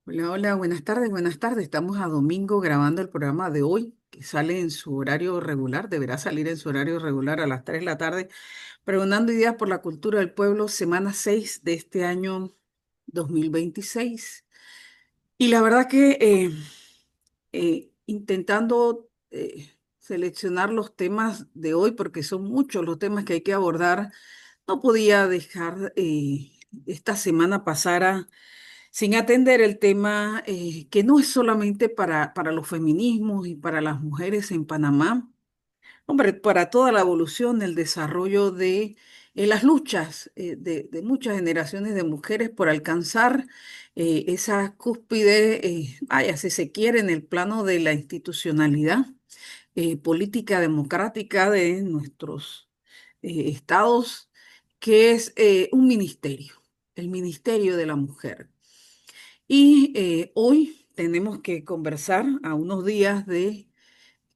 Hola, hola, buenas tardes, buenas tardes. Estamos a domingo grabando el programa de hoy, que sale en su horario regular, deberá salir en su horario regular a las 3 de la tarde, pregonando ideas por la cultura del pueblo, semana 6 de este año 2026. Y la verdad que intentando seleccionar los temas de hoy, porque son muchos los temas que hay que abordar, no podía dejar esta semana pasara sin atender el tema que no es solamente para los feminismos y para las mujeres en Panamá, hombre, para toda la evolución, el desarrollo de las luchas de muchas generaciones de mujeres por alcanzar esa cúspide, vaya, si se quiere, en el plano de la institucionalidad política democrática de nuestros estados, que es un ministerio, el Ministerio de la Mujer. Y hoy tenemos que conversar a unos días de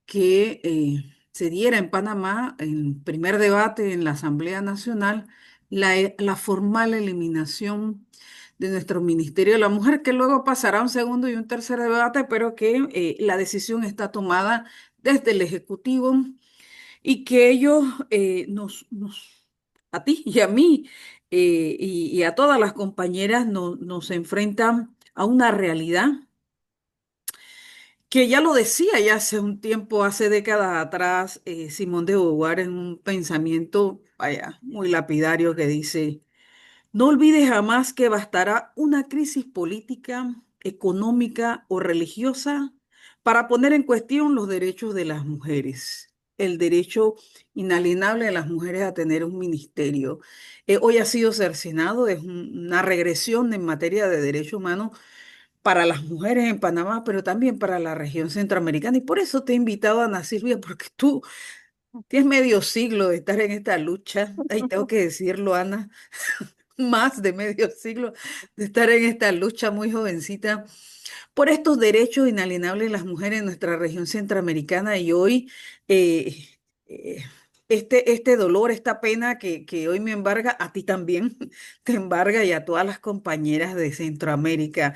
que se diera en Panamá el primer debate en la Asamblea Nacional, la formal eliminación de nuestro Ministerio de la Mujer, que luego pasará a un segundo y un tercer debate, pero que la decisión está tomada desde el Ejecutivo y que ellos a ti y a mí y a todas las compañeras nos enfrentan a una realidad que ya lo decía ya hace un tiempo, hace décadas atrás, Simón de Beauvoir en un pensamiento, vaya, muy lapidario que dice, no olvides jamás que bastará una crisis política, económica o religiosa para poner en cuestión los derechos de las mujeres, el derecho inalienable de las mujeres a tener un ministerio. Hoy ha sido cercenado, es una regresión en materia de derechos humanos para las mujeres en Panamá, pero también para la región centroamericana. Y por eso te he invitado, Ana Silvia, porque tú tienes medio siglo de estar en esta lucha. Ahí tengo que decirlo, Ana, más de medio siglo de estar en esta lucha muy jovencita por estos derechos inalienables de las mujeres en nuestra región centroamericana. Y hoy eh, eh, este dolor, esta pena que hoy me embarga, a ti también te embarga y a todas las compañeras de Centroamérica.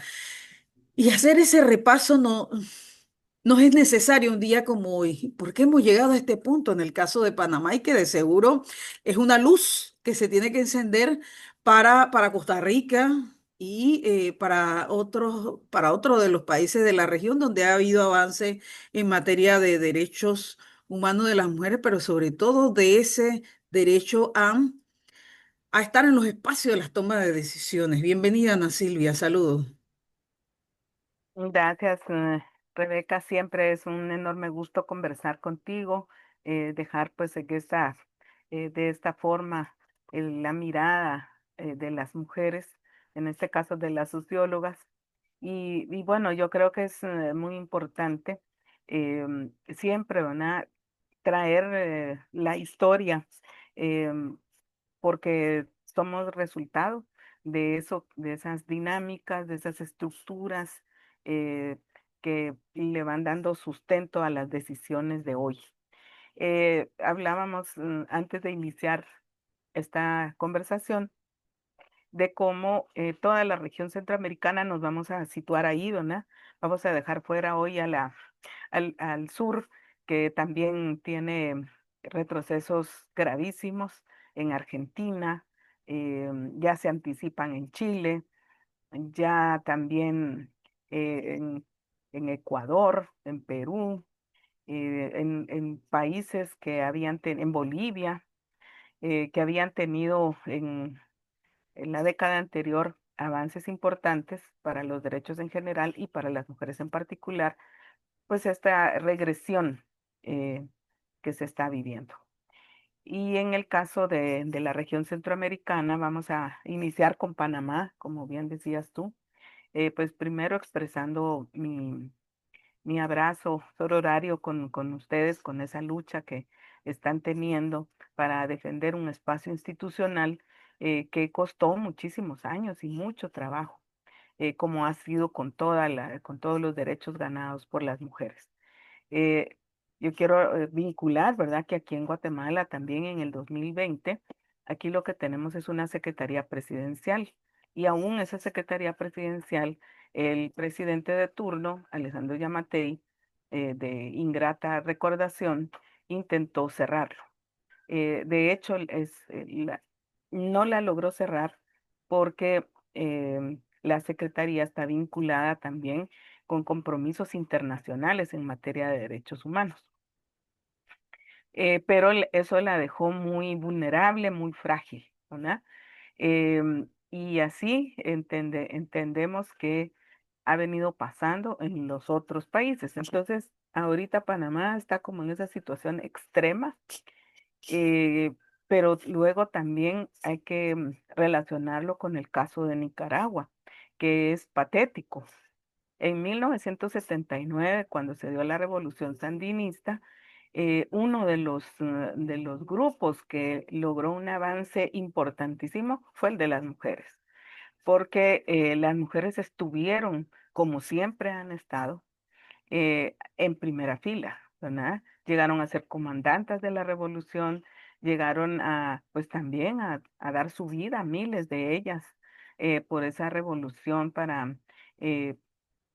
Y hacer ese repaso no es necesario un día como hoy, porque hemos llegado a este punto en el caso de Panamá y que de seguro es una luz que se tiene que encender para Costa Rica y para otros de los países de la región donde ha habido avance en materia de derechos humanos de las mujeres, pero sobre todo de ese derecho a estar en los espacios de las tomas de decisiones. Bienvenida, Ana Silvia, saludos. Gracias, Rebeca. Siempre es un enorme gusto conversar contigo, dejar pues de esta forma la mirada de las mujeres, en este caso de las sociólogas. Y bueno, yo creo que es muy importante siempre, ¿verdad? Traer la historia, porque somos resultado de eso, de esas dinámicas, de esas estructuras eh, que le van dando sustento a las decisiones de hoy. Hablábamos antes de iniciar esta conversación de cómo toda la región centroamericana nos vamos a situar ahí, ¿verdad? Vamos a dejar fuera hoy al sur, que también tiene retrocesos gravísimos en Argentina, ya se anticipan en Chile, ya también en Ecuador, en Perú, en países en Bolivia, que habían tenido en la década anterior avances importantes para los derechos en general y para las mujeres en particular, pues esta regresión eh, que se está viviendo. Y en el caso de la región centroamericana, vamos a iniciar con Panamá, como bien decías tú, pues primero expresando mi abrazo sororario con ustedes, con esa lucha que están teniendo para defender un espacio institucional que costó muchísimos años y mucho trabajo, como ha sido con todos los derechos ganados por las mujeres. Eh, yo quiero vincular, ¿verdad? Que aquí en Guatemala también en el 2020, aquí lo que tenemos es una Secretaría Presidencial, y aún esa secretaría presidencial, el presidente de turno, Alessandro Yamatei, de ingrata recordación, intentó cerrarlo. De hecho, no la logró cerrar porque la secretaría está vinculada también con compromisos internacionales en materia de derechos humanos. Pero eso la dejó muy vulnerable, muy frágil, ¿verdad? Y así entendemos que ha venido pasando en los otros países. Entonces, ahorita Panamá está como en esa situación extrema, eh, pero luego también hay que relacionarlo con el caso de Nicaragua, que es patético. En 1979, cuando se dio la revolución sandinista, uno de los grupos que logró un avance importantísimo fue el de las mujeres, porque las mujeres estuvieron, como siempre han estado, en primera fila, ¿verdad? Llegaron a ser comandantes de la revolución, llegaron a, pues también a dar su vida, miles de ellas, por esa revolución para eh,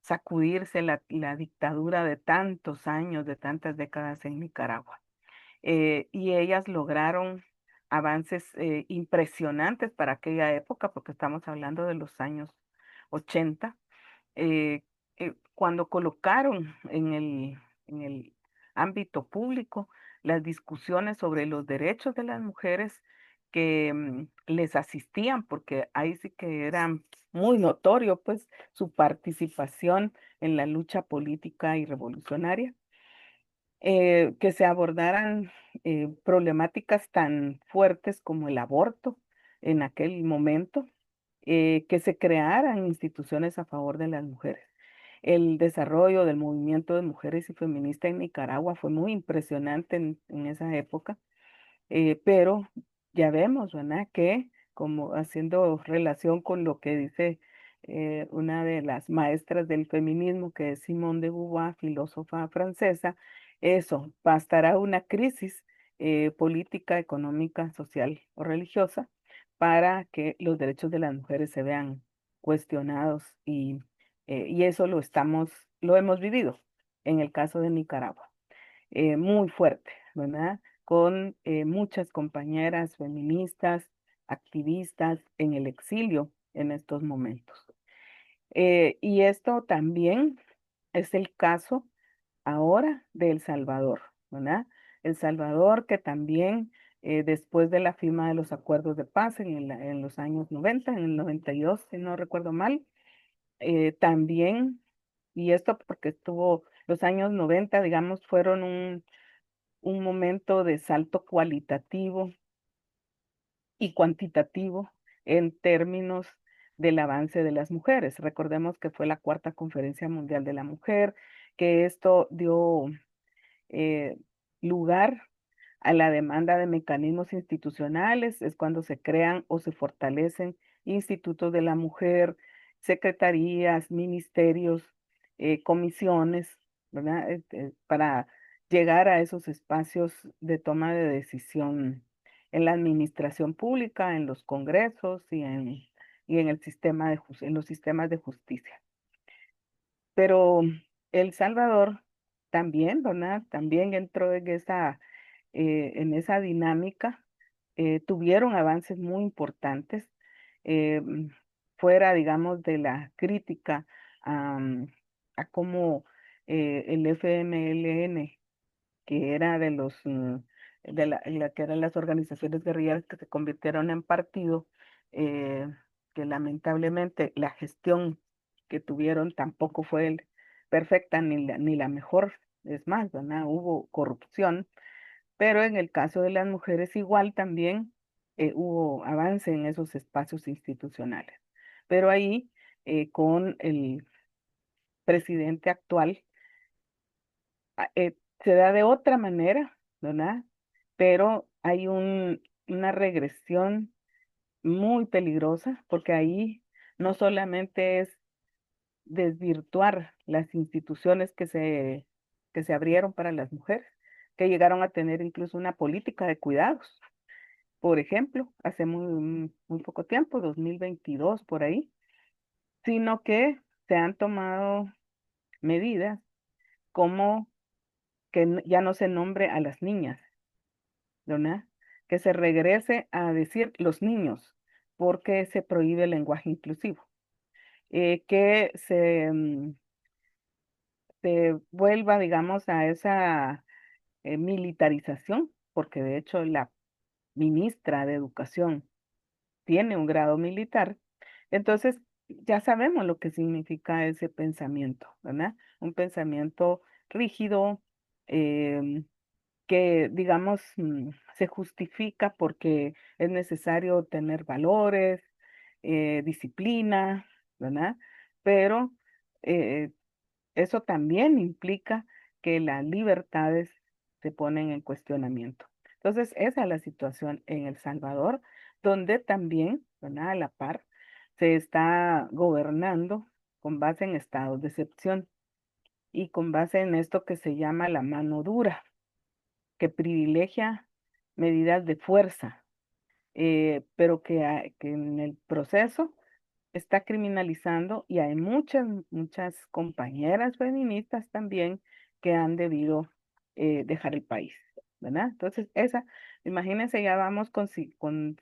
sacudirse la dictadura de tantos años, de tantas décadas en Nicaragua. Y ellas lograron avances impresionantes para aquella época, porque estamos hablando de los años 80, eh, cuando colocaron en el ámbito público las discusiones sobre los derechos de las mujeres que les asistían, porque ahí sí que era muy notorio, pues, su participación en la lucha política y revolucionaria, que se abordaran problemáticas tan fuertes como el aborto en aquel momento, que se crearan instituciones a favor de las mujeres. El desarrollo del movimiento de mujeres y feministas en Nicaragua fue muy impresionante en esa época, pero ya vemos, ¿verdad? Que como haciendo relación con lo que dice una de las maestras del feminismo, que es Simone de Beauvoir, filósofa francesa, eso, bastará una crisis política, económica, social o religiosa para que los derechos de las mujeres se vean cuestionados y eso lo hemos vivido en el caso de Nicaragua, muy fuerte, ¿verdad? Con muchas compañeras feministas, activistas en el exilio en estos momentos. Y esto también es el caso ahora de El Salvador, ¿verdad? El Salvador que también después de la firma de los acuerdos de paz en los años 90, en el 92, si no recuerdo mal, también, y esto porque estuvo, los años 90, digamos, fueron un momento de salto cualitativo y cuantitativo en términos del avance de las mujeres. Recordemos que fue la cuarta conferencia mundial de la mujer, que esto dio eh, lugar a la demanda de mecanismos institucionales, es cuando se crean o se fortalecen institutos de la mujer, secretarías, ministerios, comisiones, ¿verdad? Para llegar a esos espacios de toma de decisión en la administración pública, en los congresos y en el sistema en los sistemas de justicia. Pero El Salvador también, ¿verdad? También entró en esa dinámica, tuvieron avances muy importantes, eh, mm, fuera, digamos, de la crítica a, a cómo el FMLN, que era que eran las organizaciones guerrilleras que se convirtieron en partido, eh, que lamentablemente la gestión que tuvieron tampoco fue perfecta ni la mejor, es más, ¿verdad? Hubo corrupción, pero en el caso de las mujeres igual también hubo avance en esos espacios institucionales. Pero ahí, con el presidente actual, se da de otra manera, ¿verdad? Pero hay una regresión muy peligrosa porque ahí no solamente es desvirtuar las instituciones que se abrieron para las mujeres, que llegaron a tener incluso una política de cuidados. por ejemplo, hace muy poco tiempo, 2022 por ahí, sino que se han tomado medidas como que ya no se nombre a las niñas, ¿verdad? Que se regrese a decir los niños, porque se prohíbe el lenguaje inclusivo. Que se vuelva, digamos, a esa militarización, porque de hecho la ministra de Educación tiene un grado militar. Entonces, ya sabemos lo que significa ese pensamiento, ¿verdad? Un pensamiento rígido, em, que, digamos, se justifica porque es necesario tener valores, disciplina, ¿verdad? Pero eh, eso también implica que las libertades se ponen en cuestionamiento. Entonces, esa es la situación en El Salvador, donde también, ¿verdad? A la par, se está gobernando con base en estados de excepción y con base en esto que se llama la mano dura, que privilegia medidas de fuerza, pero que en el proceso está criminalizando y hay muchas compañeras feministas también que han debido dejar el país, ¿verdad? Entonces, imagínense, ya vamos con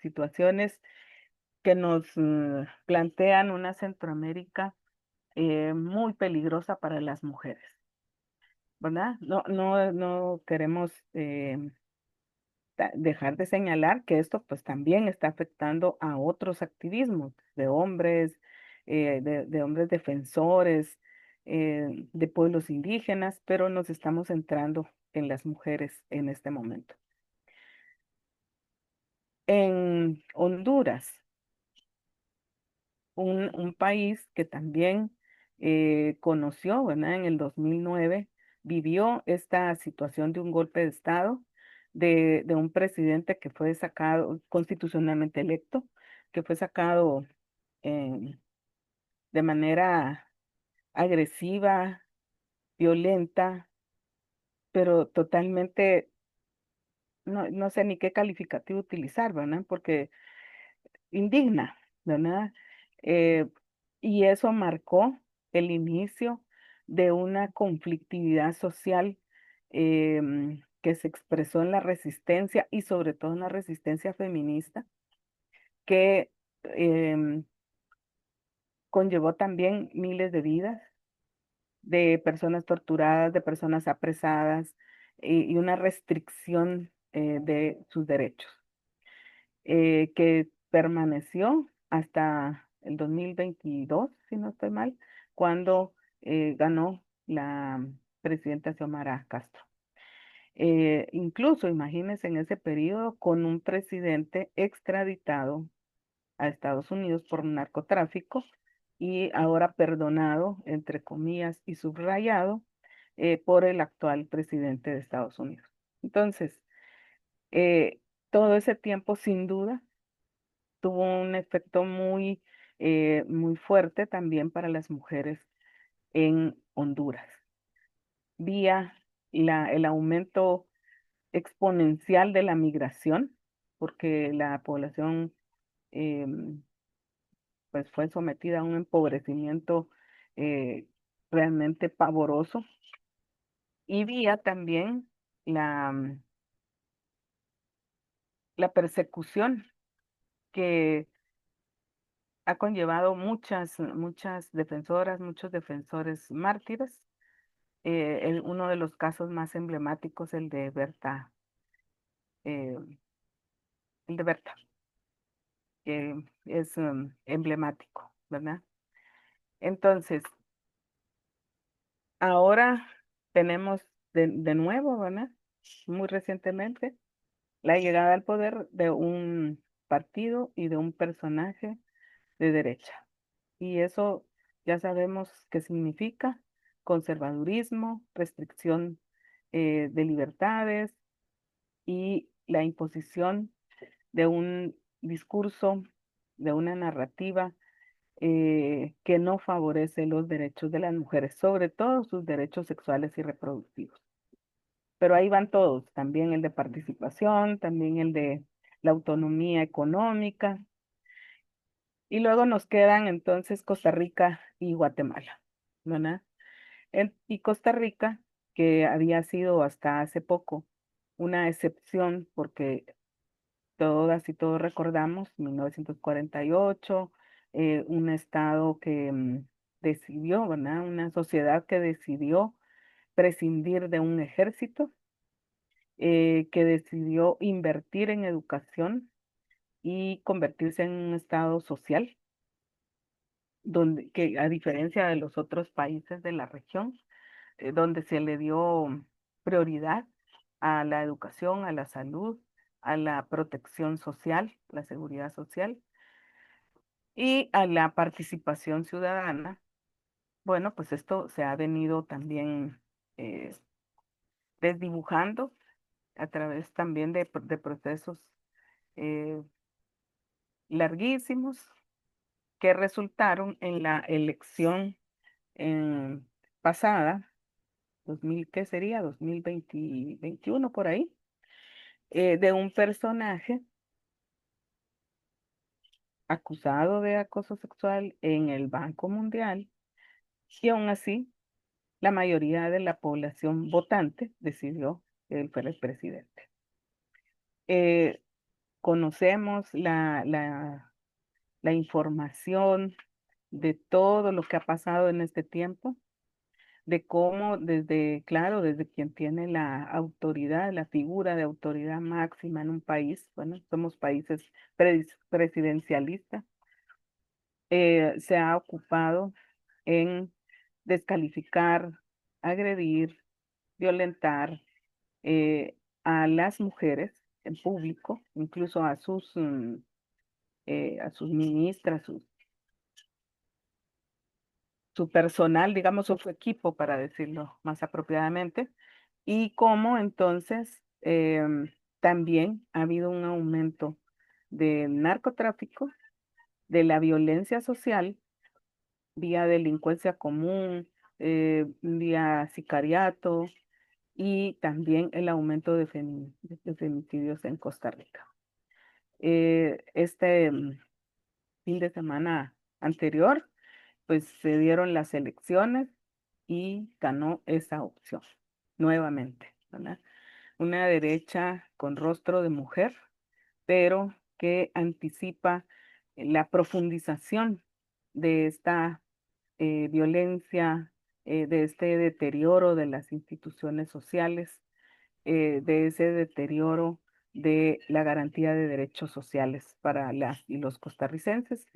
situaciones que nos plantean una Centroamérica muy peligrosa para las mujeres, ¿verdad? No queremos dejar de señalar que esto pues también está afectando a otros activismos de hombres, de hombres defensores, de pueblos indígenas, pero nos estamos centrando en las mujeres en este momento. En Honduras, un país que también conoció, ¿verdad? En el 2009 vivió esta situación de un golpe de Estado, de un presidente que fue sacado constitucionalmente electo, que fue sacado eh, de manera agresiva, violenta, pero totalmente, no sé ni qué calificativo utilizar, ¿verdad? Porque indigna, ¿verdad? Eh, y eso marcó el inicio de una conflictividad social que se expresó en la resistencia y sobre todo en la resistencia feminista, que em, conllevó también miles de vidas de personas torturadas, de personas apresadas y una restricción de sus derechos. Que permaneció hasta el 2022, si no estoy mal, cuando ganó la presidenta Xiomara Castro. Incluso, imagínense en ese periodo con un presidente extraditado a Estados Unidos por narcotráfico y ahora perdonado, entre comillas, y subrayado por el actual presidente de Estados Unidos. Entonces, todo ese tiempo, sin duda, tuvo un efecto muy fuerte también para las mujeres en Honduras, vía el aumento exponencial de la migración, porque la población em, pues fue sometida a un empobrecimiento eh, realmente pavoroso, y vía también la persecución que ha conllevado muchas defensoras, muchos defensores mártires. Uno de los casos más emblemáticos, eh, el de Berta, que es emblemático, ¿verdad? Entonces, ahora tenemos de nuevo, ¿verdad? Muy recientemente, la llegada al poder de un partido y de un personaje de derecha. Y eso ya sabemos qué significa: conservadurismo, restricción de libertades y la imposición de un discurso, de una narrativa que no favorece los derechos de las mujeres, sobre todo sus derechos sexuales y reproductivos. Pero ahí van todos, también el de participación, también el de la autonomía económica. Y luego nos quedan entonces Costa Rica y Guatemala, ¿verdad? Y Costa Rica, que había sido hasta hace poco una excepción, porque todas y todos recordamos 1948, un estado que decidió, ¿verdad? Una sociedad que decidió prescindir de un ejército, que decidió invertir en educación y convertirse en un estado social, donde, que a diferencia de los otros países de la región, donde se le dio prioridad a la educación, a la salud, a la protección social, la seguridad social y a la participación ciudadana. Bueno, pues esto se ha venido también eh, desdibujando a través también de procesos eh, larguísimos que resultaron en la elección eh, pasada, 2000, ¿qué sería? 2020, 21 por ahí, de un personaje acusado de acoso sexual en el Banco Mundial, y aún así la mayoría de la población votante decidió que él fuera el presidente. Eh, Conocemos la información de todo lo que ha pasado en este tiempo, de cómo desde, claro, desde quien tiene la autoridad, la figura de autoridad máxima en un país, bueno, somos países presidencialistas, se ha ocupado en descalificar, agredir, violentar a las mujeres en público, incluso a sus ministras, su personal, digamos, o su equipo, para decirlo más apropiadamente, y cómo entonces también ha habido un aumento del narcotráfico, de la violencia social, vía delincuencia común, vía sicariato y también el aumento de femicidios en Costa Rica. Este fin de semana anterior, pues se dieron las elecciones y ganó esa opción nuevamente, ¿verdad? Una derecha con rostro de mujer, pero que anticipa la profundización de esta violencia, de este deterioro de las instituciones sociales, de ese deterioro de la garantía de derechos sociales para las y los costarricenses.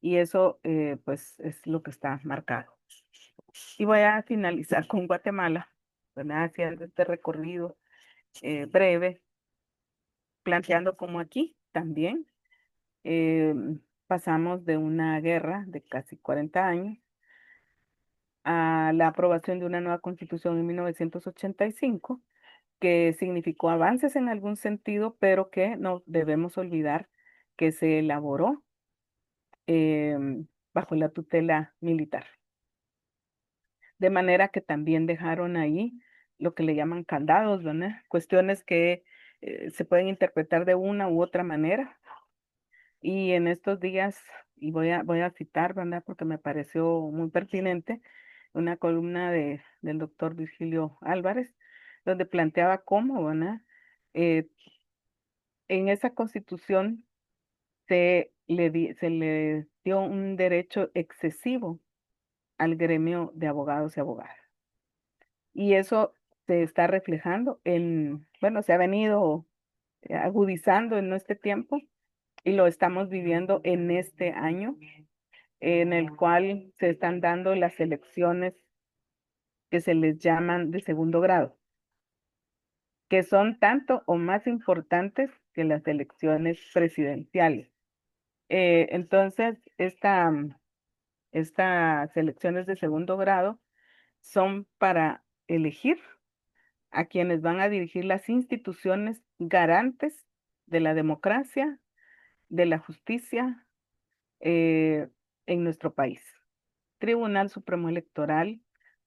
Y eso, pues, es lo que está marcado. Y voy a finalizar con Guatemala, ¿verdad? Haciendo este recorrido breve, planteando como aquí también eh, pasamos de una guerra de casi 40 años a la aprobación de una nueva constitución en 1985, que significó avances en algún sentido, pero que no debemos olvidar que se elaboró bajo la tutela militar. De manera que también dejaron ahí lo que le llaman candados, ¿verdad? Cuestiones que se pueden interpretar de una u otra manera. Y en estos días, y voy a citar, ¿verdad? Porque me pareció muy pertinente, una columna del doctor Virgilio Álvarez, donde planteaba cómo, ¿verdad? Eh, en esa constitución se le dio un derecho excesivo al gremio de abogados y abogadas. Y eso se está reflejando bueno, se ha venido agudizando en este tiempo y lo estamos viviendo en este año, en el cual se están dando las elecciones que se les llaman de segundo grado, que son tanto o más importantes que las elecciones presidenciales. Entonces, estas elecciones de segundo grado son para elegir a quienes van a dirigir las instituciones garantes de la democracia, de la justicia eh, en nuestro país. Tribunal Supremo Electoral,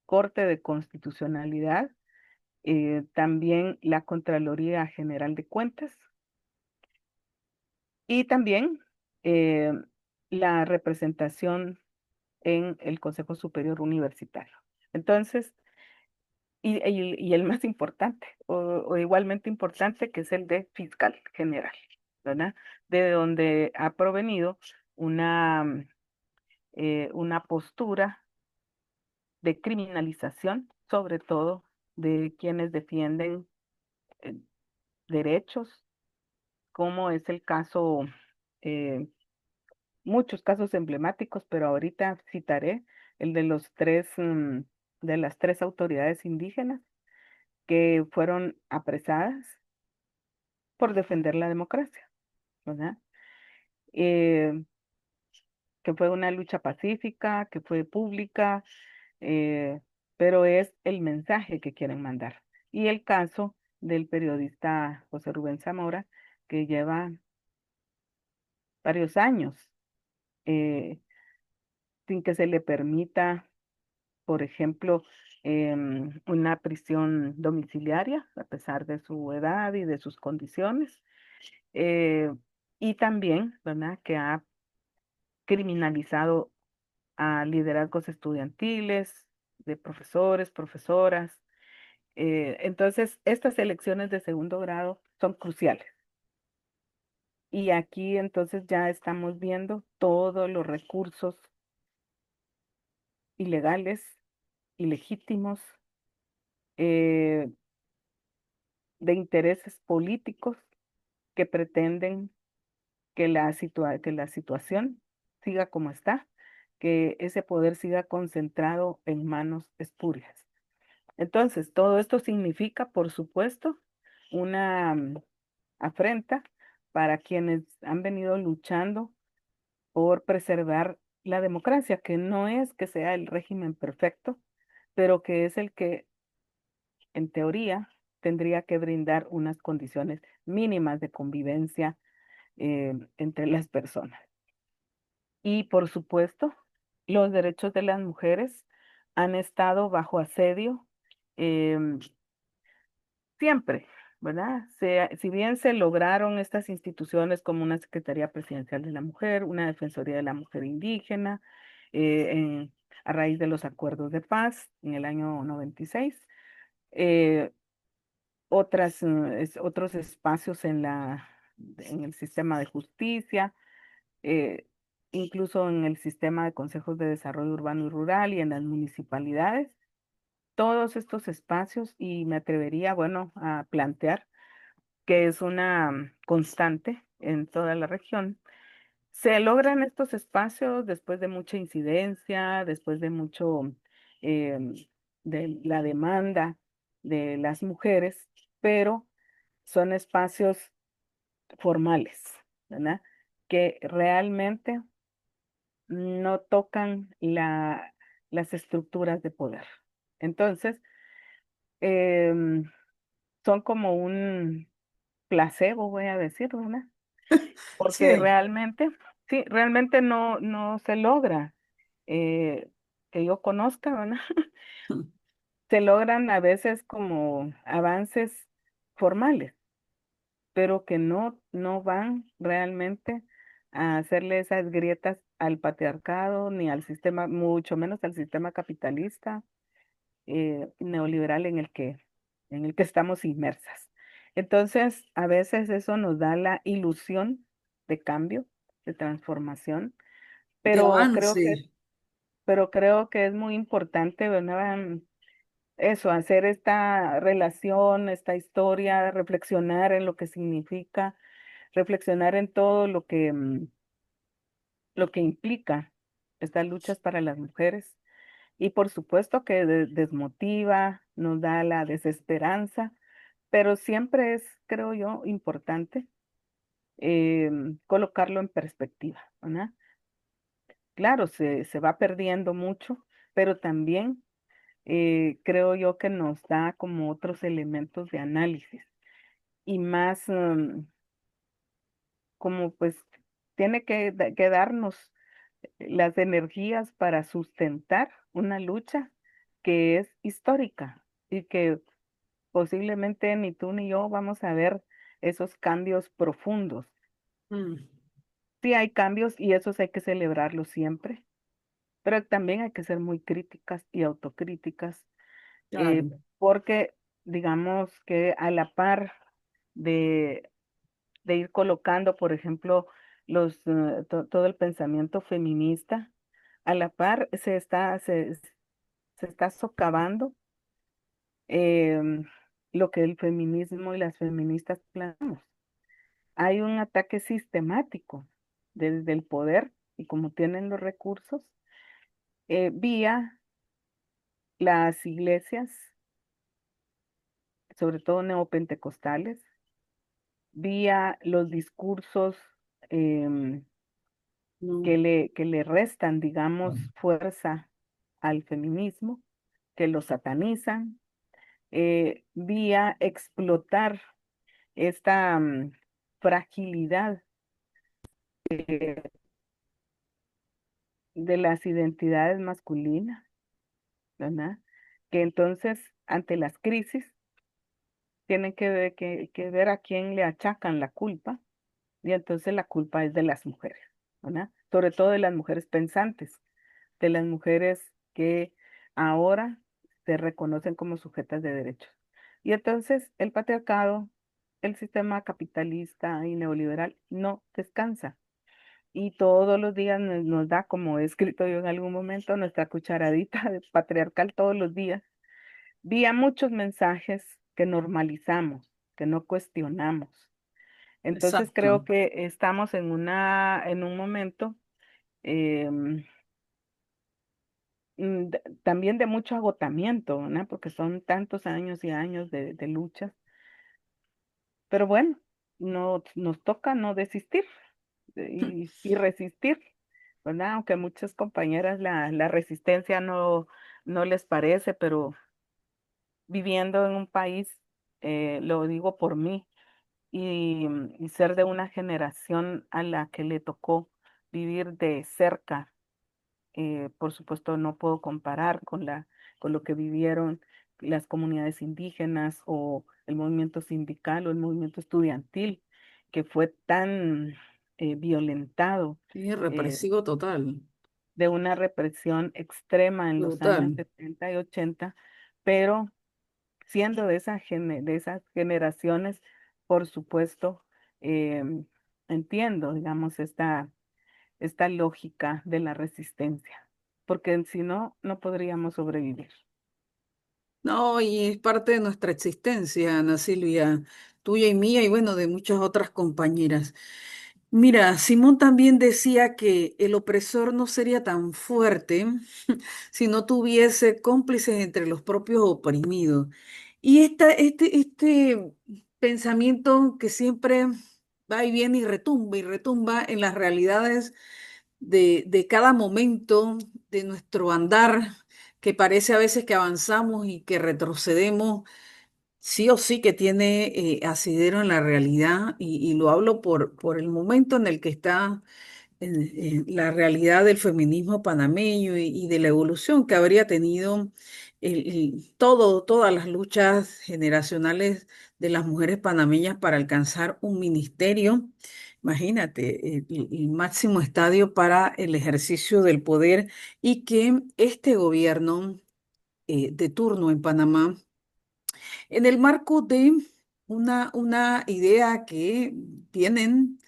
Corte de Constitucionalidad, también la Contraloría General de Cuentas y también eh, la representación en el Consejo Superior Universitario. Entonces, y el más importante, o igualmente importante, que es el de fiscal general, ¿verdad? De donde ha provenido una postura de criminalización, sobre todo de quienes defienden eh, derechos, como es el caso, eh, muchos casos emblemáticos, pero ahorita citaré el de de las tres autoridades indígenas que fueron apresadas por defender la democracia, ¿verdad? Eh, que fue una lucha pacífica, que fue pública, eh, pero es el mensaje que quieren mandar. Y el caso del periodista José Rubén Zamora, que lleva varios años eh, sin que se le permita, por ejemplo, una prisión domiciliaria, a pesar de su edad y de sus condiciones. eh, y también, ¿verdad?, que ha criminalizado a liderazgos estudiantiles, de profesores, profesoras. Entonces, estas elecciones de segundo grado son cruciales. Y aquí entonces ya estamos viendo todos los recursos ilegales, ilegítimos, eh, de intereses políticos que pretenden que la situación siga como está, que ese poder siga concentrado en manos espurias. Entonces, todo esto significa, por supuesto, una afrenta para quienes han venido luchando por preservar la democracia, que no es que sea el régimen perfecto, pero que es el que, en teoría, tendría que brindar unas condiciones mínimas de convivencia entre las personas. Y, por supuesto, los derechos de las mujeres han estado bajo asedio em, siempre, ¿verdad? Si bien se lograron estas instituciones como una Secretaría Presidencial de la Mujer, una Defensoría de la Mujer Indígena, a raíz de los acuerdos de paz en el año 96, eh, otros espacios en el sistema de justicia, eh, incluso en el sistema de consejos de desarrollo urbano y rural y en las municipalidades, todos estos espacios, y me atrevería, bueno, a plantear que es una constante en toda la región. Se logran estos espacios después de mucha incidencia, después de mucho em, de la demanda de las mujeres, pero son espacios formales, ¿verdad? Que realmente no tocan las estructuras de poder. Entonces, em, son como un placebo, voy a decir, ¿verdad? Porque Sí. realmente, sí, realmente no se logra que yo conozca, ¿verdad? Se logran a veces como avances formales, pero que no van realmente a hacerle esas grietas al patriarcado ni al sistema, mucho menos al sistema capitalista neoliberal en el que estamos inmersas. Entonces, a veces eso nos da la ilusión de cambio, de transformación, De pero avance. pero creo que es muy importante, ¿verdad? Eso, hacer esta relación, esta historia, reflexionar en lo que significa, reflexionar en todo lo que implica estas luchas para las mujeres. Y por supuesto que desmotiva, nos da la desesperanza, pero siempre es, creo yo, importante colocarlo en perspectiva, ¿verdad? Claro, se va perdiendo mucho, pero también creo yo que nos da como otros elementos de análisis y más como pues tiene que darnos las energías para sustentar una lucha que es histórica y que posiblemente ni tú ni yo vamos a ver esos cambios profundos. Mm. Sí hay cambios y esos hay que celebrarlos siempre, pero también hay que ser muy críticas y autocríticas, Claro, porque digamos que a la par de, de ir colocando, por ejemplo, todo el pensamiento feminista, a la par se está socavando em, lo que el feminismo y las feministas planteamos. Hay un ataque sistemático desde el poder y como tienen los recursos, vía las iglesias, sobre todo neopentecostales, vía los discursos em, no, que le restan, digamos, fuerza al feminismo, que lo satanizan, vía explotar esta fragilidad de las identidades masculinas, ¿verdad? Que entonces, ante las crisis, tienen que ver a quién le achacan la culpa, y entonces la culpa es de las mujeres, ¿verdad? Sobre todo de las mujeres pensantes, de las mujeres que ahora se reconocen como sujetas de derechos. Y entonces el patriarcado, el sistema capitalista y neoliberal no descansa. Y todos los días nos da, como he escrito yo en algún momento, nuestra cucharadita de patriarcal todos los días, vía muchos mensajes que normalizamos, que no cuestionamos. Entonces exacto. creo que estamos en un momento em, también de mucho agotamiento, ¿no? Porque son tantos años y años de luchas. Pero bueno, no, nos toca no desistir y resistir, ¿verdad? Aunque a muchas compañeras la resistencia no les parece, pero viviendo en un país, lo digo por mí, y ser de una generación a la que le tocó vivir de cerca, por supuesto no puedo comparar con lo que vivieron las comunidades indígenas o el movimiento sindical o el movimiento estudiantil, que fue tan violentado, Sí, eh, represivo total, de una represión extrema en los años total. 70 y 80, pero siendo de esas generaciones, por supuesto, em, entiendo, digamos, esta lógica de la resistencia, porque si no, no podríamos sobrevivir. No, y es parte de nuestra existencia, Ana Silvia, tuya y mía, y bueno, de muchas otras compañeras. Mira, Simón también decía que el opresor no sería tan fuerte si no tuviese cómplices entre los propios oprimidos. Y este pensamiento que siempre va y retumba en las realidades de cada momento de nuestro andar, que parece a veces que avanzamos y que retrocedemos, sí o sí que tiene asidero en la realidad, y lo hablo por el momento en el que está en la realidad del feminismo panameño y de la evolución que habría tenido todas las luchas generacionales de las mujeres panameñas para alcanzar un ministerio. Imagínate, el máximo estadio para el ejercicio del poder, y que este gobierno de turno en Panamá, en el marco de una idea que tienen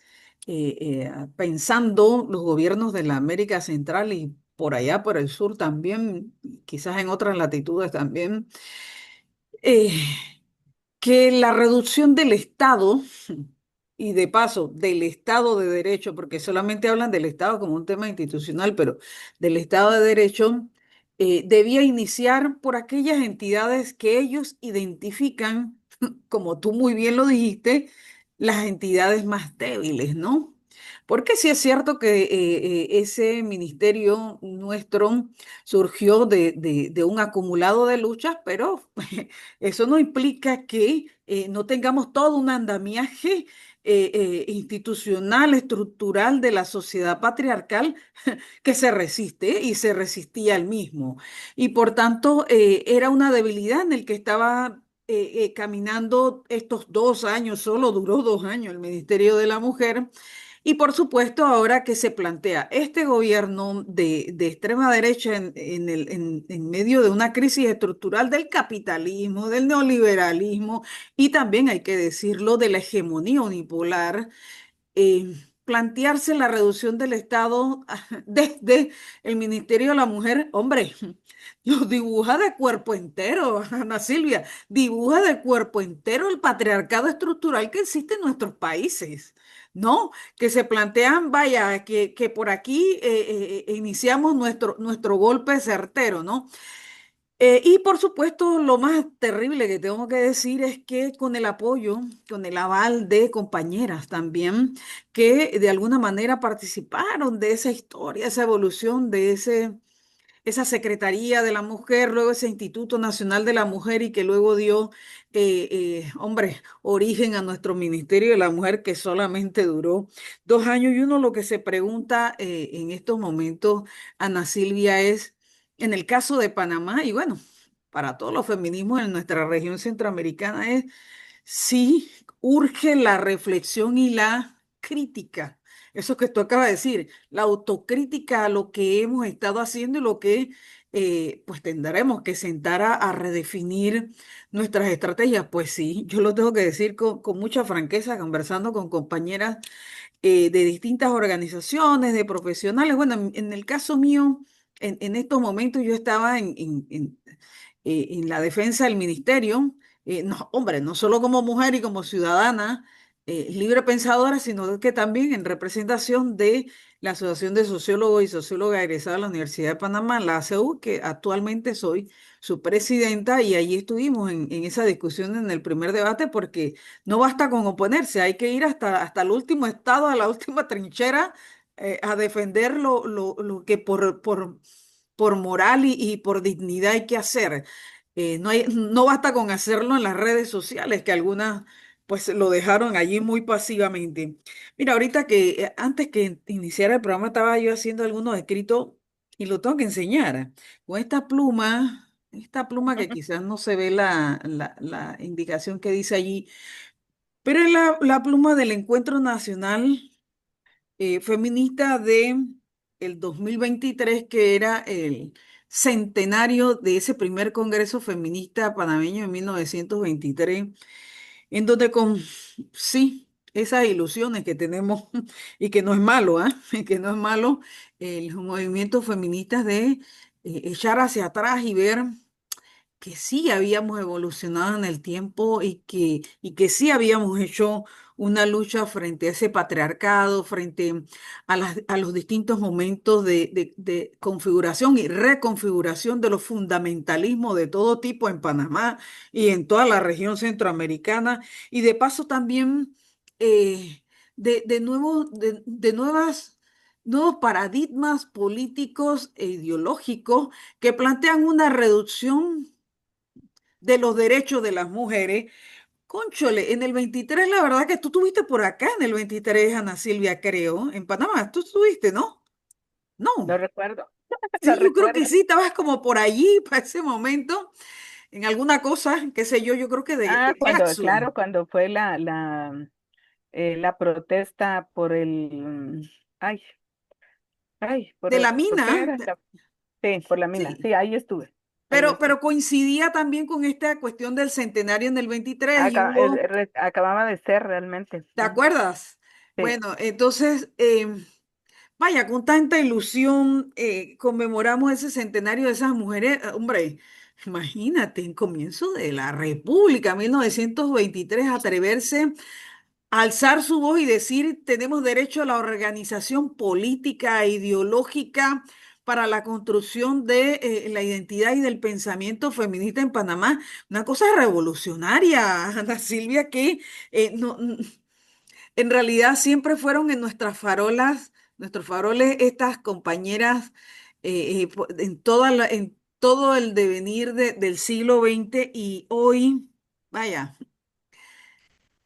pensando los gobiernos de la América Central y por allá, por el sur también, quizás en otras latitudes también, eh, que la reducción del Estado, y de paso del Estado de Derecho, porque solamente hablan del Estado como un tema institucional, pero del Estado de Derecho, debía iniciar por aquellas entidades que ellos identifican, como tú muy bien lo dijiste, las entidades más débiles, ¿no? Porque sí es cierto que ese ministerio nuestro surgió de un acumulado de luchas, pero eso no implica que no tengamos todo un andamiaje institucional, estructural de la sociedad patriarcal que se resiste y se resistía al mismo. Y por tanto, era una debilidad en el que estaba caminando estos 2 años, solo duró 2 años el Ministerio de la Mujer, Y por supuesto, ahora que se plantea este gobierno de extrema derecha en medio de una crisis estructural del capitalismo, del neoliberalismo y también, hay que decirlo, de la hegemonía unipolar, plantearse la reducción del Estado desde el Ministerio de la Mujer, hombre, lo dibuja de cuerpo entero, Ana Silvia, dibuja de cuerpo entero el patriarcado estructural que existe en nuestros países, ¿no? Que se plantean, vaya, que por aquí iniciamos nuestro golpe certero, ¿no? Y por supuesto, lo más terrible que tengo que decir es que con el apoyo, con el aval de compañeras también, que de alguna manera participaron de esa historia, esa evolución de esa Secretaría de la Mujer, luego ese Instituto Nacional de la Mujer y que luego dio, hombre, origen a nuestro Ministerio de la Mujer que solamente duró 2 años. Y uno lo que se pregunta en estos momentos, Ana Silvia, es, en el caso de Panamá, y bueno, para todos los feminismos en nuestra región centroamericana, es sí, urge la reflexión y la crítica. Eso que tú acabas de decir, la autocrítica a lo que hemos estado haciendo y lo que pues tendremos que sentar a redefinir nuestras estrategias. Pues sí, yo lo tengo que decir con mucha franqueza, conversando con compañeras de distintas organizaciones, de profesionales. Bueno, en el caso mío, en estos momentos yo estaba en la defensa del ministerio, no, hombre, no solo como mujer y como ciudadana libre pensadora, sino que también en representación de la Asociación de Sociólogos y Sociólogas egresados de la Universidad de Panamá, la ACU, que actualmente soy su presidenta, y allí estuvimos en esa discusión en el primer debate, porque no basta con oponerse, hay que ir hasta el último estado, a la última trinchera, a defender lo que por moral y por dignidad hay que hacer. No basta con hacerlo en las redes sociales, que algunas pues lo dejaron allí muy pasivamente. Mira, ahorita que antes que iniciara el programa estaba yo haciendo algunos escritos y lo tengo que enseñar con esta pluma que quizás no se ve la indicación que dice allí, pero es la pluma del Encuentro Nacional Feminista de el 2023, que era el centenario de ese primer Congreso Feminista panameño en 1923, en donde con, sí, esas ilusiones que tenemos y que no es malo, ¿ah? Que no es malo, los movimientos feministas de echar hacia atrás y ver que sí habíamos evolucionado en el tiempo y que sí habíamos hecho una lucha frente a ese patriarcado, frente a los distintos momentos de configuración y reconfiguración de los fundamentalismos de todo tipo en Panamá y en toda la región centroamericana, y de paso también nuevos paradigmas políticos e ideológicos que plantean una reducción de los derechos de las mujeres. Cónchole, en el 23, la verdad que tú estuviste por acá en el 23, Ana Silvia, creo, en Panamá. Tú estuviste, ¿no? Lo No. recuerdo, lo Sí, yo creo que recuerdo. sí, estabas como por allí para ese momento, en alguna cosa, qué sé yo creo que de Ah, cuando, Jackson, claro, cuando fue la protesta por ay, de la ¿por qué mina, era? Sí, por la mina. sí, Sí, ahí estuve, ahí pero estuve. coincidía también con esta cuestión del centenario en el 23 y hubo, Acababa de ser realmente. ¿te acuerdas? Sí, Bueno, entonces, vaya, con tanta ilusión conmemoramos ese centenario de esas mujeres. Hombre, imagínate, en comienzo de la República, 1923, atreverse a alzar su voz y decir: tenemos derecho a la organización política e ideológica para la construcción de la identidad y del pensamiento feminista en Panamá. Una cosa revolucionaria, Ana Silvia, que no, en realidad siempre fueron en nuestras farolas, nuestros faroles, estas compañeras en todo el devenir del siglo XX, y hoy, vaya,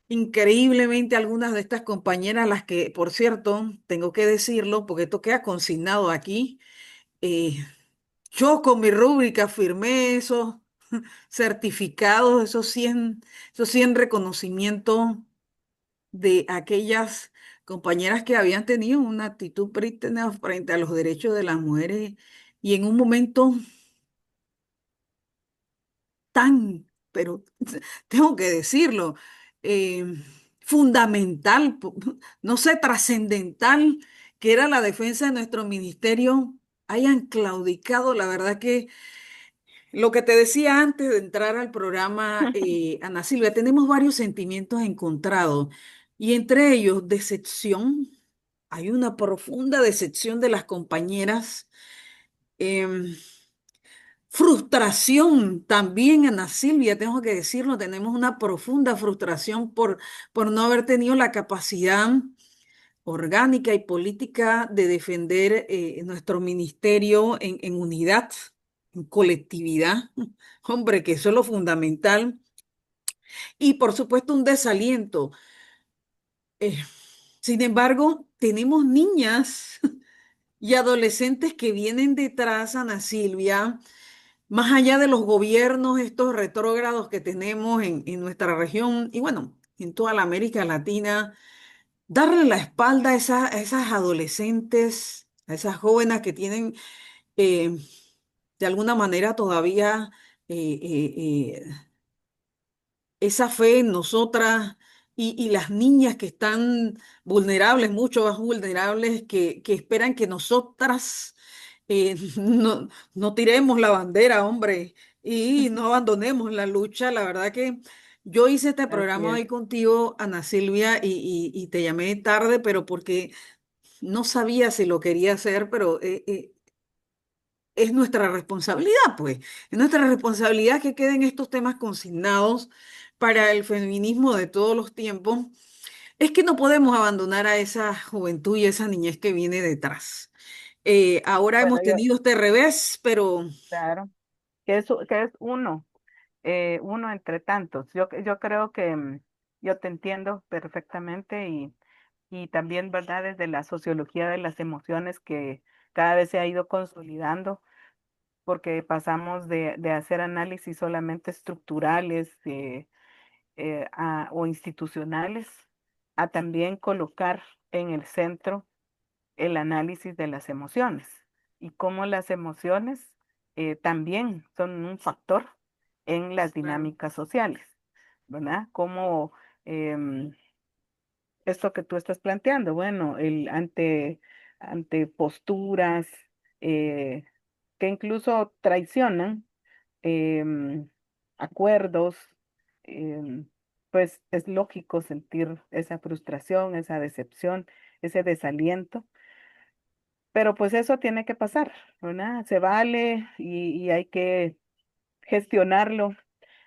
increíblemente algunas de estas compañeras, las que, por cierto, tengo que decirlo, porque esto queda consignado aquí, eh, yo con mi rúbrica firmé esos certificados, esos 100 reconocimientos de aquellas compañeras que habían tenido una actitud prístina frente a los derechos de las mujeres y en un momento tan, pero tengo que decirlo, eh, fundamental, no sé, trascendental, que era la defensa de nuestro ministerio, hayan claudicado. La verdad que lo que te decía antes de entrar al programa, Ana Silvia, tenemos varios sentimientos encontrados y entre ellos decepción. Hay una profunda decepción de las compañeras. em, Frustración también, Ana Silvia, tengo que decirlo, tenemos una profunda frustración por no haber tenido la capacidad orgánica y política de defender nuestro ministerio en unidad, en colectividad. Hombre, que eso es lo fundamental. Y por supuesto un desaliento. Eh, Sin embargo, tenemos niñas y adolescentes que vienen detrás, Ana Silvia, más allá de los gobiernos, estos retrógrados que tenemos en nuestra región y bueno, en toda la América Latina, darle la espalda a esas adolescentes, a esas jóvenes que tienen eh, de alguna manera todavía esa fe en nosotras y las niñas que están vulnerables, mucho más vulnerables, que esperan que nosotras no tiremos la bandera, hombre, y no abandonemos la lucha. La verdad que yo hice este Así programa es. hoy contigo, Ana Silvia, y te llamé tarde, pero porque no sabía si lo quería hacer, pero es nuestra responsabilidad, pues. Es nuestra responsabilidad que queden estos temas consignados para el feminismo de todos los tiempos. Es que no podemos abandonar a esa juventud y esa niñez que viene detrás. Ahora Bueno, hemos tenido este revés, pero claro, que es uno entre tantos. Yo creo que yo te entiendo perfectamente y también, ¿verdad? Desde la sociología de las emociones que cada vez se ha ido consolidando, porque pasamos de hacer análisis solamente estructurales o institucionales a también colocar en el centro el análisis de las emociones y cómo las emociones también son un factor en las claro, dinámicas sociales, ¿verdad? Como esto que tú estás planteando, bueno, ante posturas eh, que incluso traicionan acuerdos, em, pues es lógico sentir esa frustración, esa decepción, ese desaliento, pero pues eso tiene que pasar, ¿verdad? Se vale y hay que gestionarlo,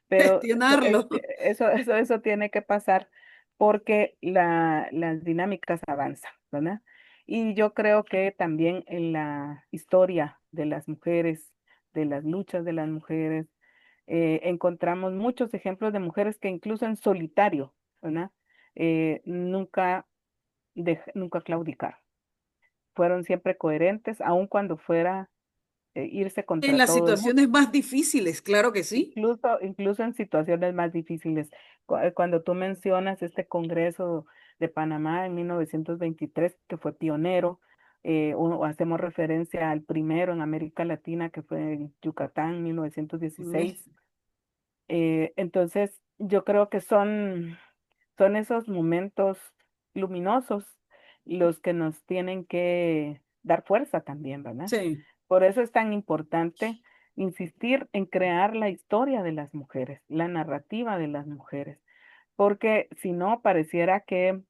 pero gestionarlo. eso tiene que pasar porque las dinámicas avanzan, ¿verdad? Y yo creo que también en la historia de las mujeres, de las luchas de las mujeres, encontramos muchos ejemplos de mujeres que incluso en solitario, ¿verdad? Nunca, nunca claudicaron. Fueron siempre coherentes, aun cuando fuera irse En contra las todo el mundo. situaciones más difíciles, claro que sí. Incluso en situaciones más difíciles. Cuando tú mencionas este Congreso de Panamá en 1923, que fue pionero, o hacemos referencia al primero en América Latina, que fue en Yucatán, Ve, 1916. Entonces, yo creo que son esos momentos luminosos los que nos tienen que dar fuerza también, ¿verdad? sí, Por eso es tan importante insistir en crear la historia de las mujeres, la narrativa de las mujeres, porque si no, pareciera que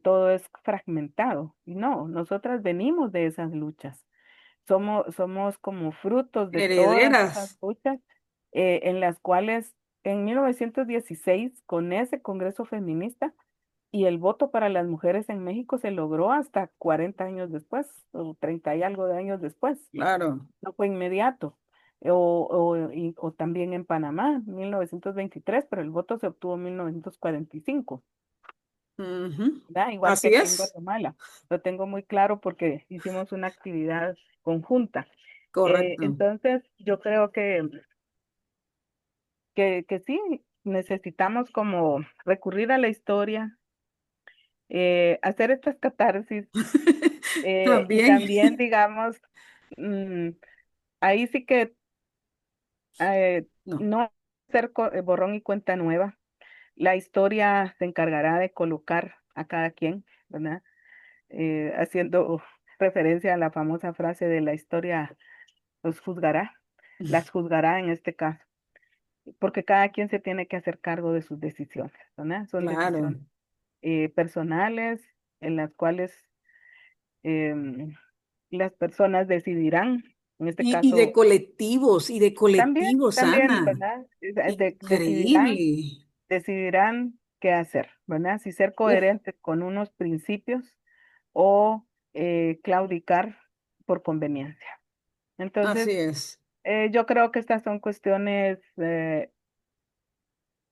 todo es fragmentado. Y no, nosotras venimos de esas luchas. Somos como frutos de todas esas herederas, luchas en las cuales en 1916, con ese Congreso feminista, y el voto para las mujeres en México se logró hasta 40 años después, o 30 y algo de años después. claro. No fue inmediato. O también en Panamá, 1923, pero el voto se obtuvo en 1945, Ujú. ¿verdad? Igual que Así aquí en es, Guatemala. Lo tengo muy claro porque hicimos una actividad conjunta. correcto. Entonces, yo creo que sí, necesitamos como recurrir a la historia, hacer estas catarsis y También, también, digamos, mm, ahí sí que eh, no, no hacer borrón y cuenta nueva. La historia se encargará de colocar a cada quien, ¿verdad? Haciendo referencia a la famosa frase de la historia los juzgará, las juzgará en este caso, porque cada quien se tiene que hacer cargo de sus decisiones, ¿verdad? Son claro. decisiones personales en las cuales em, las personas decidirán, en este Y caso, de colectivos, también, Ana. ¿verdad? Decidirán, Increíble. decidirán qué hacer, ¿verdad? Si ser coherentes con unos principios o claudicar por conveniencia. Así Entonces, es. yo creo que estas son cuestiones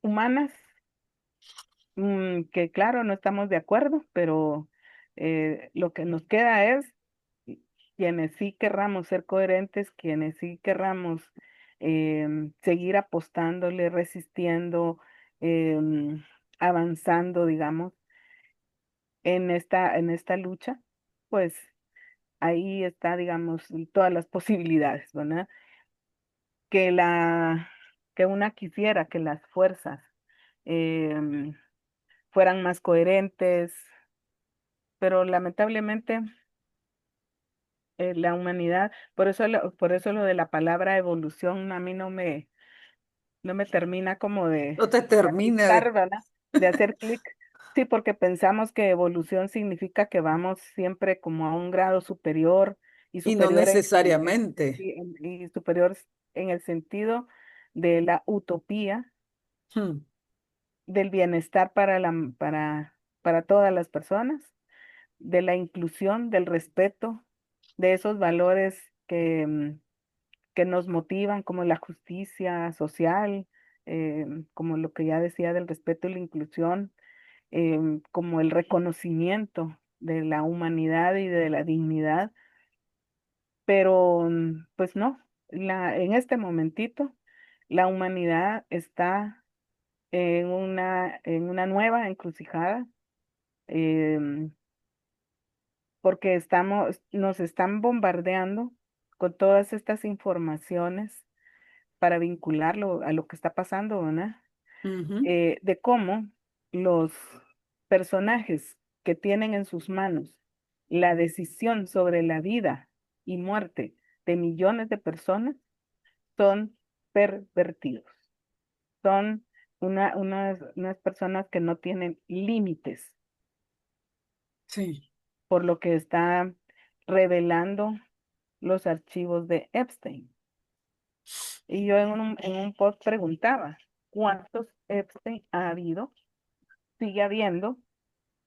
humanas, que claro, no estamos de acuerdo, pero lo que nos queda es quienes sí querramos ser coherentes, quienes sí querramos seguir apostándole, resistiendo, em, avanzando, digamos, en esta lucha, pues ahí está, digamos, todas las posibilidades, ¿verdad? Que la, que una quisiera que las fuerzas em, fueran más coherentes, pero lamentablemente la humanidad, por eso lo de la palabra evolución a mí no me termina como No te de termina aplicar, ¿verdad? De hacer clic. Sí, porque pensamos que evolución significa que vamos siempre como a un grado superior y y no superior necesariamente. sí, y superior en el sentido de la utopía Hmm, del bienestar para todas las personas, de la inclusión, del respeto, de esos valores que nos motivan, como la justicia social, como lo que ya decía del respeto y la inclusión, como el reconocimiento de la humanidad y de la dignidad, pero pues no, en este momentito la humanidad está en una nueva encrucijada, em, porque nos están bombardeando con todas estas informaciones para vincularlo a lo que está pasando, ¿verdad? ujú. De cómo los personajes que tienen en sus manos la decisión sobre la vida y muerte de millones de personas son pervertidos, son unas personas que no tienen límites Sí. por lo que está revelando los archivos de Epstein. Y yo en un post preguntaba, ¿cuántos Epstein ha habido? Sigue habiendo,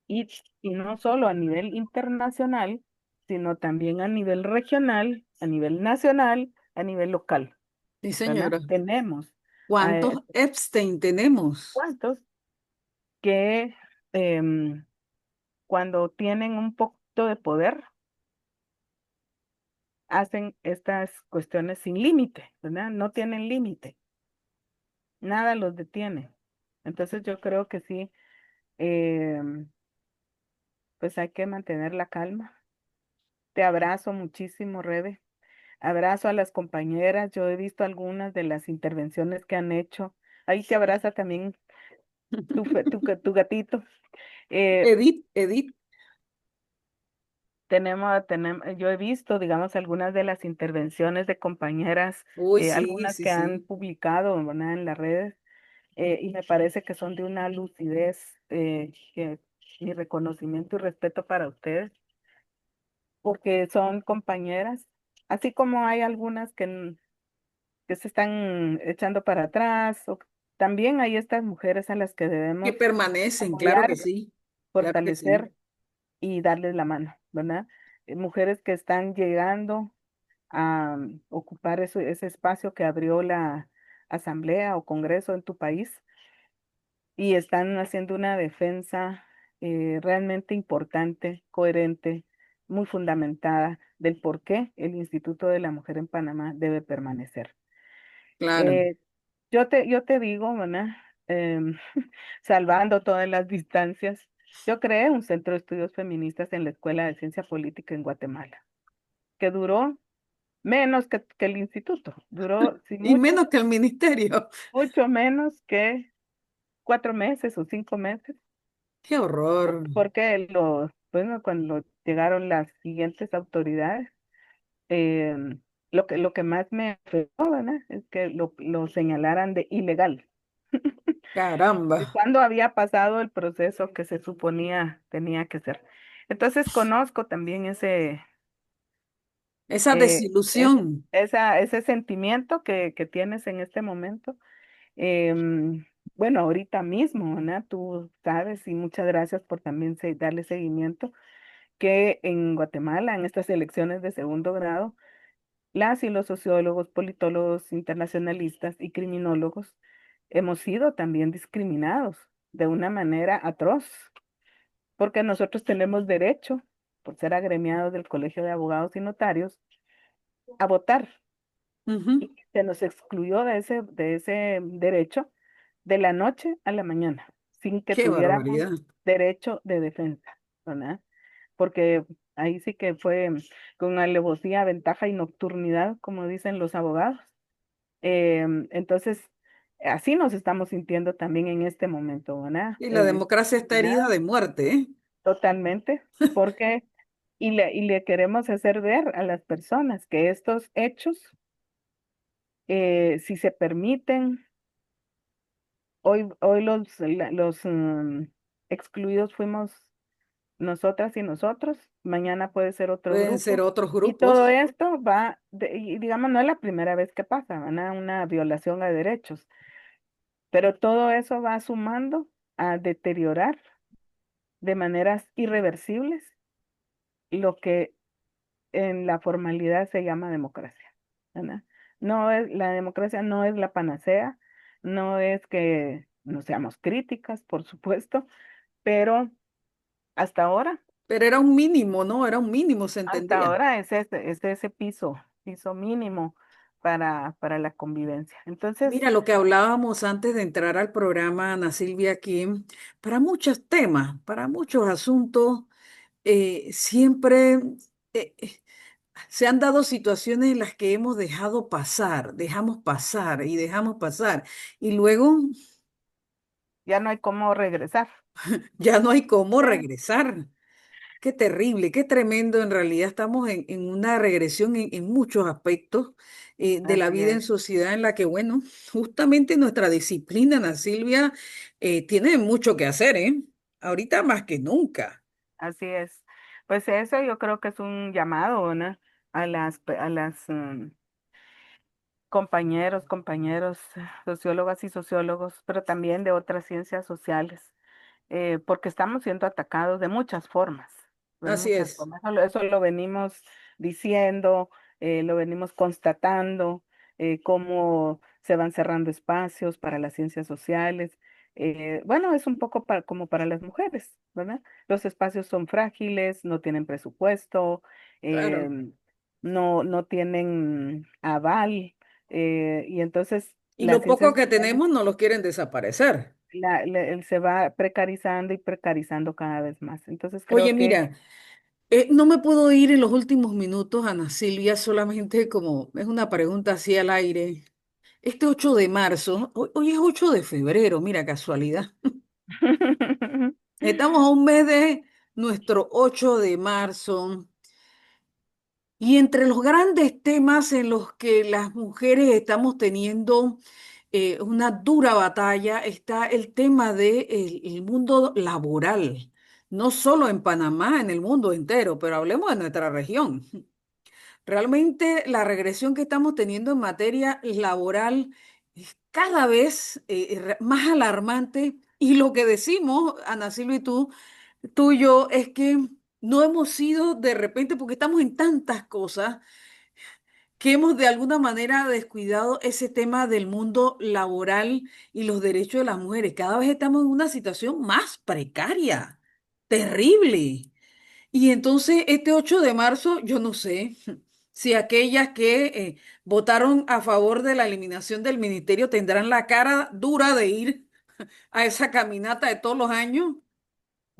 y, y no solo a nivel internacional, sino también a nivel regional, a nivel nacional, a nivel local, Sí, ¿verdad? señora. Tenemos ¿Cuántos Epstein tenemos? cuantos que cuando tienen un poquito de poder, hacen estas cuestiones sin límite, ¿verdad? No tienen límite, nada los detiene. Entonces yo creo que sí, em, pues hay que mantener la calma. Te abrazo muchísimo, Rebe. Abrazo a las compañeras. Yo he visto algunas de las intervenciones que han hecho. Ahí te abraza también tu gatito. Eh, Edith, Edith. yo he visto, digamos, algunas de las intervenciones de compañeras, Uy, sí, algunas sí, que han sí. publicado, ¿verdad? En las redes, y me parece que son de una lucidez, que mi reconocimiento y respeto para ustedes, porque son compañeras, así como hay algunas que se están echando para atrás, también hay estas mujeres a las que Que debemos permanecen, claro apoyar, que sí. Claro que sí. fortalecer y darles la mano, ¿verdad? Mujeres que están llegando a ocupar ese espacio que abrió la asamblea o congreso en tu país y están haciendo una defensa realmente importante, coherente, muy fundamentada del por qué el Instituto de la Mujer en Panamá debe permanecer. Claro. Eh, yo te digo, ¿verdad? Em, salvando todas las distancias. Yo creé un centro de estudios feministas en la Escuela de Ciencia Política en Guatemala, que duró menos que el instituto, duró, sí, Y mucho, menos que el ministerio. mucho menos que 4 meses o 5 meses, Qué horror. porque bueno, cuando llegaron las siguientes autoridades, lo que más me afectó, ¿verdad? Es que lo señalaran de ilegal. Caramba. Y cuando había pasado el proceso que se suponía tenía que ser. Entonces conozco también Esa eh, es- desilusión. ese sentimiento que tienes en este momento. Em, bueno, ahorita mismo, ¿verdad? Tú sabes, y muchas gracias por también darle seguimiento, que en Guatemala, en estas elecciones de segundo grado, las y los sociólogos, politólogos internacionalistas y criminólogos hemos sido también discriminados de una manera atroz, porque nosotros tenemos derecho, por ser agremiados del Colegio de Abogados y Notarios, a votar. Ujú. Y se nos excluyó de ese derecho de la noche a la mañana, sin que Qué tuviéramos barbaridad. derecho de defensa, ¿verdad? Porque ahí sí que fue con alevosía, ventaja y nocturnidad, como dicen los abogados. Entonces, así nos estamos sintiendo también en este momento, ¿verdad? Y la democracia está herida Discriminados de muerte, ¿eh? totalmente, porque y le queremos hacer ver a las personas que estos hechos, si se permiten, hoy los excluidos fuimos nosotras y nosotros, mañana puede ser otro Pueden ser grupo. otros Y todo grupos. esto va, y digamos, no es la primera vez que pasa, ¿verdad? Una violación a derechos, pero todo eso va sumando a deteriorar de maneras irreversibles lo que en la formalidad se llama democracia, ¿verdad? La democracia no es la panacea, no es que no seamos críticas, por supuesto, pero hasta ahora, Pero era un mínimo, ¿no? Era un mínimo, se hasta entendía. ahora es ese piso mínimo para la convivencia. Entonces, Mira lo que hablábamos antes de entrar al programa, Ana Silvia, aquí, para muchos temas, para muchos asuntos, siempre eh, eh, se han dado situaciones en las que hemos dejado pasar, dejamos pasar y dejamos pasar. Y luego ya no hay cómo regresar. ya no hay cómo ¿Eh? regresar. Qué terrible, qué tremendo. En realidad estamos en una regresión en muchos aspectos de la Así vida en es, sociedad en la que, bueno, justamente nuestra disciplina, Ana Silvia, tiene mucho que hacer, ¿eh? Ahorita más que nunca. así es. Pues eso yo creo que es un llamado, ¿no? A las compañeros, sociólogas y sociólogos, pero también de otras ciencias sociales, porque estamos siendo atacados de muchas formas, de Así muchas es. formas. Eso lo venimos diciendo, lo venimos constatando, cómo se van cerrando espacios para las ciencias sociales. Bueno, es un poco como para las mujeres, ¿verdad? Los espacios son frágiles, no tienen presupuesto, Claro. no tienen aval, y entonces Y las lo ciencias poco que sociales tenemos no los quieren desaparecer. se va precarizando y precarizando cada vez más. Entonces Oye, creo que mira, no me puedo ir en los últimos minutos, Ana Silvia, solamente como es una pregunta así al aire. Este 8 de marzo, hoy es 8 de febrero, mira casualidad. Estamos a un mes de nuestro 8 de marzo y entre los grandes temas en los que las mujeres estamos teniendo una dura batalla está el tema del mundo laboral, no solo en Panamá, en el mundo entero, pero hablemos de nuestra región. Realmente la regresión que estamos teniendo en materia laboral es cada vez más alarmante y lo que decimos, Ana Silvia y tú y yo, es que no hemos sido de repente, porque estamos en tantas cosas, que hemos de alguna manera descuidado ese tema del mundo laboral y los derechos de las mujeres. Cada vez estamos en una situación más precaria, terrible. Y entonces este 8 de marzo, yo no sé si aquellas que votaron a favor de la eliminación del ministerio tendrán la cara dura de ir a esa caminata de todos los años.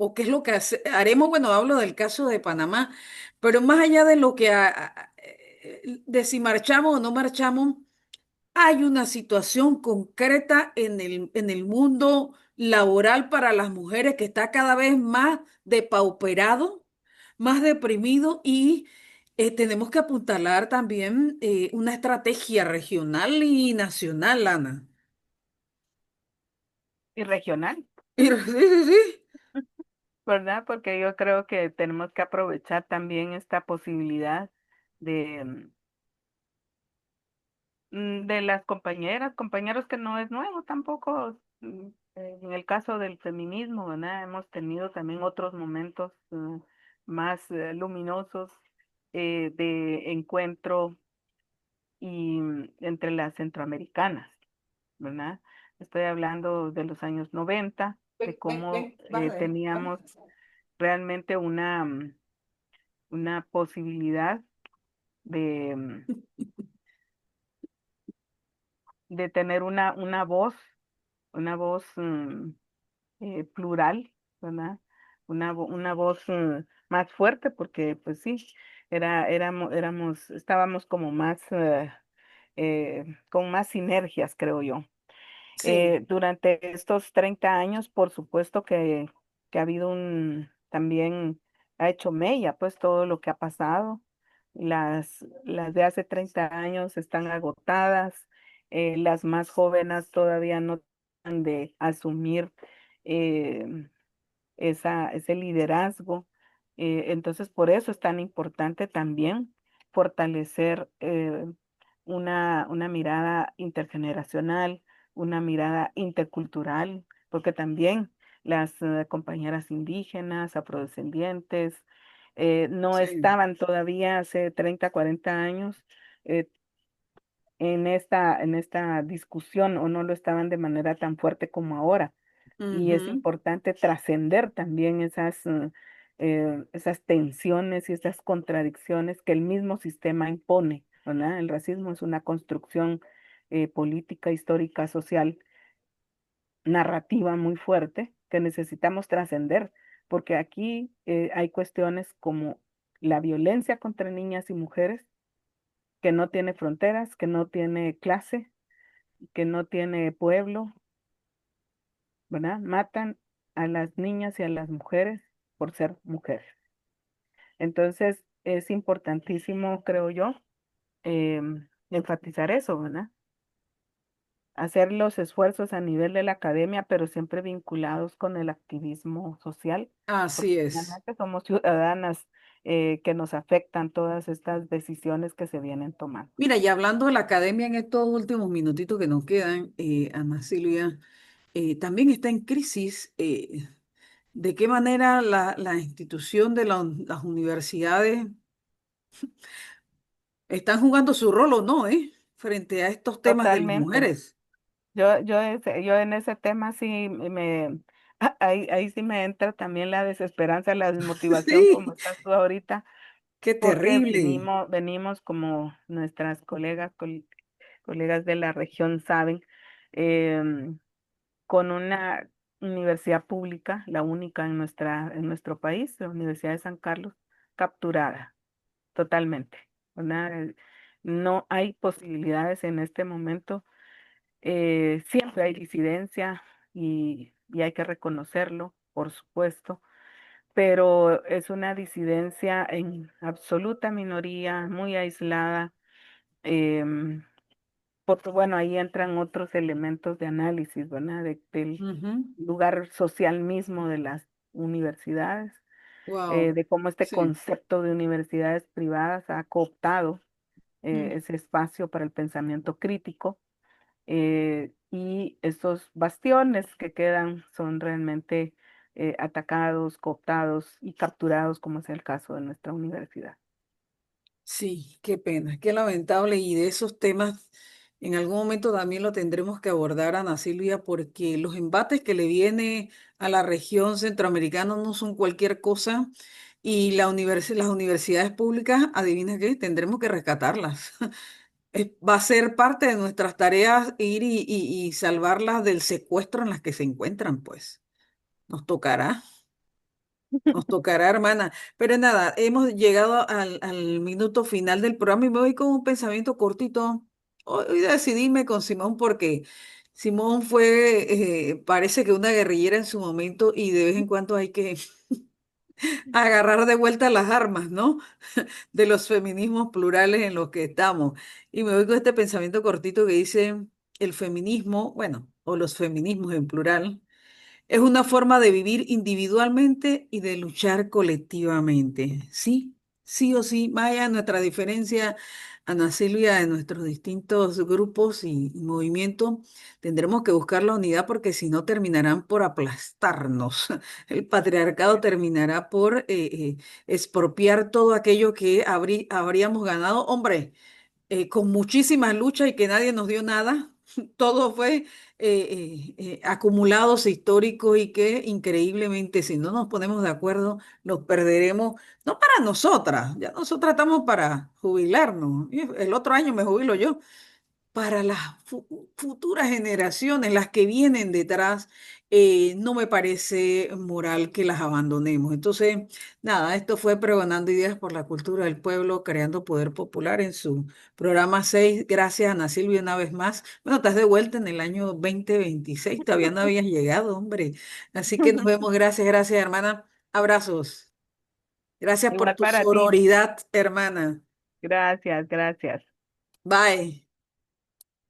o qué es lo que haremos. Bueno, hablo del caso de Panamá, pero más allá de lo que, de si marchamos o no marchamos, hay una situación concreta en el mundo laboral para las mujeres que está cada vez más depauperado, más deprimido y tenemos que apuntalar también una estrategia regional y nacional, Ana. Y regional, Sí, sí, sí. ¿verdad? Porque yo creo que tenemos que aprovechar también esta posibilidad de, de las compañeras, compañeros que no es nuevo tampoco. En el caso del feminismo, ¿verdad? Hemos tenido también otros momentos más luminosos de encuentro y entre las centroamericanas, ¿verdad? Estoy hablando de los años 90, Ven, de ven, cómo ven, baja, teníamos realmente una posibilidad de, de tener una voz plural, ¿verdad? Una voz más fuerte, porque pues sí, estábamos como más, con más sinergias, creo yo. sí, Durante estos 30 años, por supuesto que ha habido también ha hecho mella, pues todo lo que ha pasado. Las de hace 30 años están agotadas, las más jóvenes todavía no han de asumir eh, ese liderazgo. Entonces, por eso es tan importante también fortalecer una mirada intergeneracional, una mirada intercultural, porque también las compañeras indígenas, afrodescendientes, no sí. estaban todavía hace 30, 40 años eh, en esta discusión o no lo estaban de manera tan fuerte como ahora. Y es Ujú. importante trascender también esas tensiones y esas contradicciones que el mismo sistema impone, ¿verdad? El racismo es una construcción política, histórica, social, narrativa muy fuerte que necesitamos trascender, porque aquí hay cuestiones como la violencia contra niñas y mujeres, que no tiene fronteras, que no tiene clase, que no tiene pueblo, ¿verdad? Matan a las niñas y a las mujeres por ser mujeres. Entonces, es importantísimo, creo yo, enfatizar eso, ¿verdad? Hacer los esfuerzos a nivel de la academia, pero siempre vinculados con el activismo social, porque Así es. finalmente somos ciudadanas que nos afectan todas estas decisiones que se vienen tomando. Mira, y hablando de la academia en estos últimos minutitos que nos quedan, Ana Silvia, también está en crisis. ¿De qué manera la institución de las universidades están jugando su rol o no, frente a estos temas de las Totalmente. mujeres? Yo en ese tema sí ahí sí me entra también la desesperanza, la desmotivación, como Sí, estás tú ahorita, qué porque terrible. venimos como nuestras colegas de la región saben, em, con una universidad pública, la única en nuestro país, la Universidad de San Carlos, capturada totalmente, ¿verdad? No hay posibilidades en este momento. Siempre hay disidencia y hay que reconocerlo, por supuesto, pero es una disidencia en absoluta minoría, muy aislada, em, porque bueno, ahí entran otros elementos de análisis, ¿verdad? Del lugar social mismo de las universidades, Wow. de cómo este Sí, concepto de universidades privadas ha cooptado mm, ese espacio para el pensamiento crítico, y estos bastiones que quedan son realmente atacados, cooptados y capturados, como es el caso de nuestra universidad. sí, qué pena, qué lamentable. Y de esos temas, en algún momento también lo tendremos que abordar, Ana Silvia, porque los embates que le viene a la región centroamericana no son cualquier cosa. Y las universidades públicas, adivina qué, tendremos que rescatarlas. Va a ser parte de nuestras tareas ir y salvarlas del secuestro en las que se encuentran, pues. Nos tocará. Nos tocará, hermana. Pero nada, hemos llegado al minuto final del programa y me voy con un pensamiento cortito. Hoy decidí irme con Simón porque Simón fue, parece que una guerrillera en su momento y de vez en cuando hay que agarrar de vuelta las armas, ¿no? De los feminismos plurales en los que estamos. Y me voy con este pensamiento cortito que dice, el feminismo, bueno, o los feminismos en plural es una forma de vivir individualmente y de luchar colectivamente. Sí, sí o sí, más allá de nuestra diferencia, Ana Silvia, de nuestros distintos grupos y movimientos, tendremos que buscar la unidad porque si no terminarán por aplastarnos. El patriarcado terminará por expropiar todo aquello que habríamos ganado. Hombre, con muchísimas luchas y que nadie nos dio nada. Todo fue acumulados históricos y que increíblemente si no nos ponemos de acuerdo nos perderemos, no para nosotras, ya nosotras estamos para jubilarnos. Y el otro año me jubilo yo, para las futuras generaciones, las que vienen detrás, no me parece moral que las abandonemos. Entonces, nada, esto fue Pregonando Ideas por la Cultura del Pueblo, creando poder popular en su programa 6. Gracias, Ana Silvia, una vez más. Bueno, estás de vuelta en el año 2026, todavía no habías llegado, hombre. Así que nos vemos. Gracias, gracias, hermana. Abrazos. Gracias por Igual tu para ti. sororidad, hermana. Gracias, gracias. Bye.